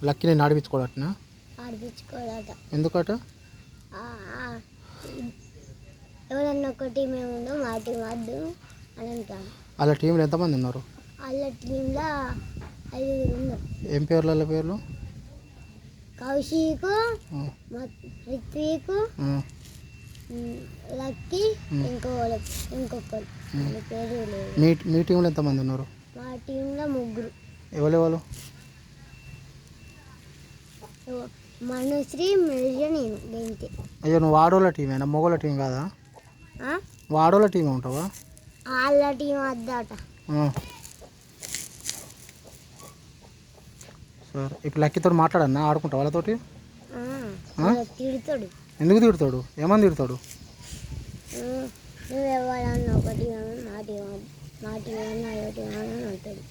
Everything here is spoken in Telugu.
లక్కీ నేను ఆడిపించుకోవడటనా? ఆడిపించుకోవాలట. ఎందుకట? ఎవరన్నా ఒక టీం ఏముందో మా టీం వద్దు అని అంటాను. వాళ్ళ టీంలో ఎంతమంది ఉన్నారు? వాళ్ళ టీంలో 5 ఉన్నారు. ఏం పేర్లు వాళ్ళ పేర్లు? కౌశిక్, రిత్విక్, లక్కీ, ఇంకొకరు పేరు లేదు. మీ టీంలో ఎంతమంది ఉన్నారు? మా టీంలో 3. ఎవరెవరు? మనుశ్రీ, మెల్జ, నేను గంతే. అయ్యో నువ్వు ఆడోళ్ళ టీమేనా, మొగోళ్ళ టీం కాదా? ఆడోళ్ళ టీమే ఉంటావా? వాళ్ళ టీం వద్దట. సరే ఇప్పుడు లక్కీతో మాట్లాడన్నా, ఆడుకుంటావు వాళ్ళతోటి? తిడతాడు. ఎందుకు తిడతాడు? ఏమని తిడతాడు? నువ్వు ఎవరన్నా ఒకటి మా టీం అన్న ఒకటి అని అంటాడు.